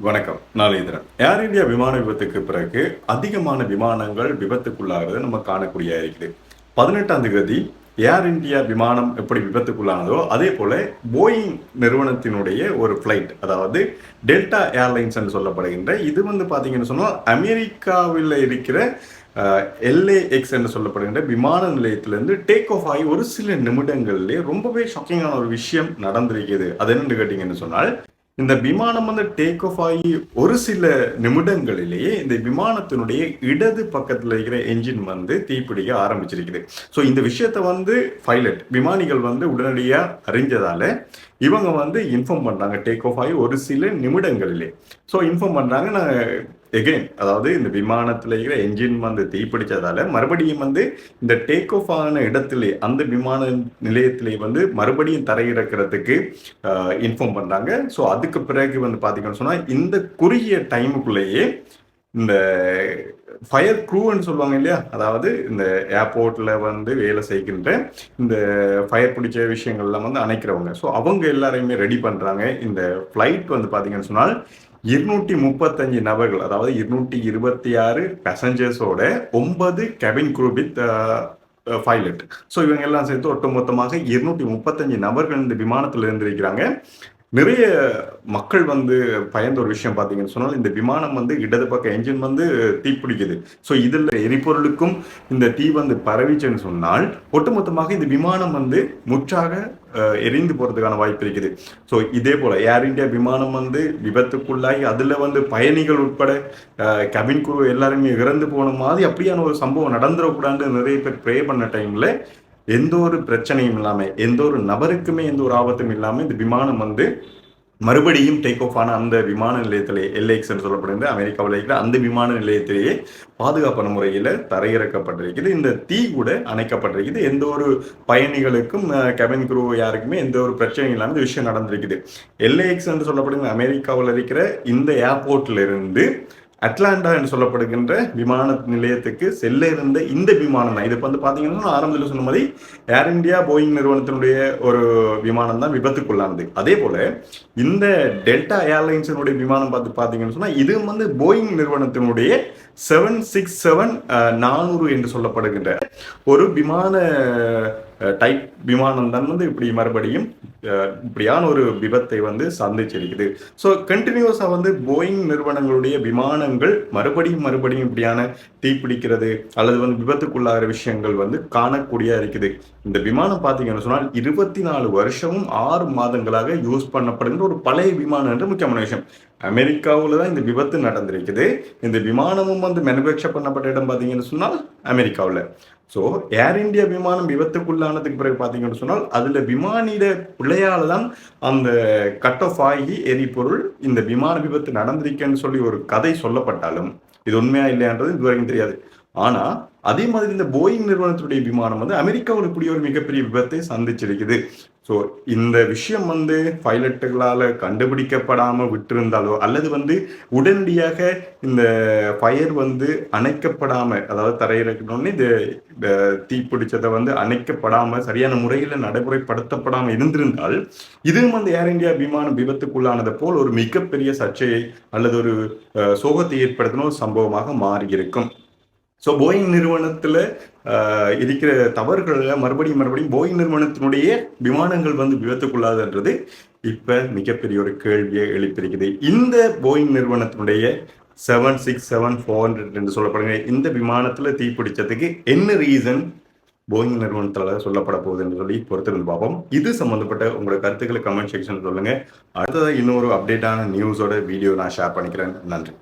வணக்கம். நாளேந்திரன். ஏர் இந்தியா விமான விபத்துக்கு பிறகு அதிகமான விமானங்கள் விபத்துக்குள்ளாகிறத நம்ம காணக்கூடிய இருக்குது. 18ஆம் தேதி ஏர் இந்தியா விமானம் எப்படி விபத்துக்குள்ளானதோ அதே போல போயிங் நிறுவனத்தினுடைய ஒரு ஃப்ளைட், அதாவது டெல்டா ஏர்லைன்ஸ் என்று சொல்லப்படுகின்ற இது பார்த்தீங்கன்னு சொன்னால் அமெரிக்காவில் இருக்கிற LAX என்று சொல்லப்படுகின்ற விமான நிலையத்திலிருந்து டேக் ஆஃப் ஆகி ஒரு சில நிமிடங்களிலே ரொம்பவே ஷாக்கிங்கான ஒரு விஷயம் நடந்திருக்கிறது. அது என்னன்னு கேட்டீங்கன்னு சொன்னால், இந்த விமானம் டேக் ஆஃப் ஆகி ஒரு சில நிமிடங்களிலேயே இந்த விமானத்தினுடைய இடது பக்கத்தில் இருக்கிற என்ஜின் தீப்பிடிக்க ஆரம்பிச்சிருக்குது. ஸோ இந்த விஷயத்த பைலட் விமானிகள் உடனடியாக அறிஞ்சதால இவங்க இன்ஃபார்ம் பண்றாங்க டேக் ஆஃப் ஆகி ஒரு சில நிமிடங்களிலே. ஸோ இன்ஃபார்ம் பண்றாங்க, நான் எகெயின் அதாவது இந்த விமானத்தில் இருக்கிற என்ஜின் தீப்பிடிச்சதால மறுபடியும் இந்த டேக் ஆஃப் ஆன இடத்திலே அந்த விமான நிலையத்திலே மறுபடியும் தரையிறக்கிறதுக்கு இன்ஃபார்ம் பண்றாங்க. ஸோ அதுக்கு பிறகு பார்த்தீங்கன்னு சொன்னா இந்த குறுகிய டைமுக்குள்ளேயே இந்த ஃபயர் க்ரூன்னு சொல்லுவாங்க இல்லையா, அதாவது இந்த ஏர்போர்ட்ல வேலை செய்கின்ற இந்த ஃபயர் பிடிச்ச விஷயங்கள்லாம் அணைக்கிறவங்க, ஸோ அவங்க எல்லாரையுமே ரெடி பண்றாங்க. இந்த ஃப்ளைட் பார்த்தீங்கன்னு சொன்னால் 235 நபர்கள், அதாவது 226 பேசஞ்சர்ஸோட 9 cabin crew with pilot. So இவங்க எல்லாம் சேர்த்து ஒட்டுமொத்தமாக 235 நபர்கள் இந்த விமானத்தில் இருந்திருக்கிறாங்க. நிறைய மக்கள் பயந்த ஒரு விஷயம் பார்த்தீங்கன்னு சொன்னால், இந்த விமானம் இடது பக்க என்ஜின் தீப்பிடிக்குது. ஸோ இதில் எரிபொருளுக்கும் இந்த தீ பரவிச்சுன்னு சொன்னால் ஒட்டுமொத்தமாக இந்த விமானம் முற்றாக எரிந்து போறதுக்கான வாய்ப்பு இருக்குது. ஸோ இதே போல ஏர் இந்தியா விமானம் விபத்துக்குள்ளாகி அதுல பயணிகள் உட்பட கேபின் குரூ எல்லாருமே இறந்து போன மாதிரி அப்படியான ஒரு சம்பவம் நடந்துடக்கூடாதுன்னு நிறைய பேர் ப்ரே பண்ண டைம்ல எந்த ஒரு பிரச்சனையும் இல்லாம, எந்த ஒரு நபருக்குமே எந்த ஒரு ஆபத்தும் இல்லாம இந்த விமானம் மறுபடியும் டேக் ஆஃப் ஆன அந்த விமான நிலையத்திலே LAX என்று சொல்லப்படுகிற அமெரிக்காவில் இருக்கிற அந்த விமான நிலையத்திலேயே பாதுகாப்பான முறையில் தரையிறக்கப்பட்டிருக்குது. இந்த தீ கூட அணைக்கப்பட்டிருக்குது. எந்த ஒரு பயணிகளுக்கும் கேபின் குரூ யாருக்குமே எந்த ஒரு பிரச்சனையும் இல்லாமல் இந்த விஷயம் நடந்திருக்குது. LAX என்று சொல்லப்படுகிற அமெரிக்காவில் இருக்கிற இந்த ஏர்போர்ட்ல இருந்து அட்லாண்டா என்று சொல்லப்படுகின்ற விமான நிலையத்துக்கு செல்ல இருந்த இந்த விமானம் தான். இது பார்த்தீங்கன்னா ஆரம்பத்தில் சொன்ன மாதிரி ஏர் இந்தியா போயிங் நிறுவனத்தினுடைய ஒரு விமானம் தான் விபத்துக்குள்ளானது. அதே போல இந்த டெல்டா ஏர்லைன்ஸினுடைய விமானம் பார்த்தீங்கன்னு சொன்னா இது போயிங் நிறுவனத்தினுடைய 767-400 என்று சொல்லப்படுகின்ற ஒரு விமான டைப் விமானம் தான் இப்படி மறுபடியும் இப்படியான ஒரு விபத்தை சந்திச்சிருக்குது. ஸோ கண்டினியூஸா போயிங் நிறுவனங்களுடைய விமானங்கள் மறுபடியும் இப்படியான தீப்பிடிக்கிறது அல்லது விபத்துக்குள்ளாகிற விஷயங்கள் காணக்கூடிய இருக்குது. இந்த விமானம் பார்த்தீங்கன்னு சொன்னால் 24 வருஷமும் 6 மாதங்களாக யூஸ் பண்ணப்படுகின்ற ஒரு பழைய விமானம் என்று முக்கியமான விஷயம். அமெரிக்காவில் தான் இந்த விபத்து நடந்திருக்குது. இந்த விமானமும் மேனுஃபேக்சர் பண்ணப்பட்ட இடம் பார்த்தீங்கன்னு சொன்னால் அமெரிக்காவில். ஸோ ஏர் இந்தியா விமானம் விபத்துக்குள்ளானதுக்கு பிறகு பார்த்தீங்கன்னு சொன்னால் அதுல விமானிட பிள்ளையால தான் அந்த கட் ஆஃப் ஆகி எரிபொருள் இந்த விமான விபத்து நடந்திருக்குன்னு சொல்லி ஒரு கதை சொல்லப்பட்டாலும் இது உண்மையா இல்லையான்றது இதுவரைக்கும் தெரியாது. ஆனா அதே மாதிரி இந்த போயிங் நிறுவனத்துடைய விமானம் அமெரிக்காவில் இப்படி ஒரு மிகப்பெரிய விபத்தை சந்திச்சிருக்குது. ஸோ இந்த விஷயம் பைலட்டுகளால் கண்டுபிடிக்கப்படாமல் விட்டிருந்தாலோ அல்லது உடனடியாக இந்த ஃபயர் அணைக்கப்படாமல், அதாவது தரையிறக்கணும்னு இந்த தீப்பிடிச்சதை அணைக்கப்படாமல் சரியான முறையில் நடைமுறைப்படுத்தப்படாமல் இருந்திருந்தால் இதுவும் ஏர் இந்தியா விமானம் விபத்துக்குள்ளானதை போல் ஒரு மிகப்பெரிய சர்ச்சையை அல்லது ஒரு சோகத்தை ஏற்படுத்தின ஒரு சம்பவமாக மாறியிருக்கும். ஸோ போயிங் நிறுவனத்தில் இருக்கிற தவறுகளை மறுபடியும் போயிங் நிறுவனத்தினுடைய விமானங்கள் விபத்துக்குள்ளாதுன்றது இப்ப மிகப்பெரிய ஒரு கேள்வியை எழுப்பியிருக்குது. இந்த போயிங் நிறுவனத்தினுடைய 767-400 என்று சொல்லப்படுகிற இந்த விமானத்துல தீப்பிடிச்சதுக்கு என்ன ரீசன் போயிங் நிறுவனத்தால சொல்லப்பட போகுது என்று சொல்லி பொறுத்திருந்து பார்ப்போம். இது சம்பந்தப்பட்ட உங்களோட கருத்துக்களை கமெண்ட் செக்ஷன் சொல்லுங்க. அடுத்ததாக இன்னொரு அப்டேட்டான நியூஸோட வீடியோ நான் ஷேர் பண்ணிக்கிறேன். நன்றி.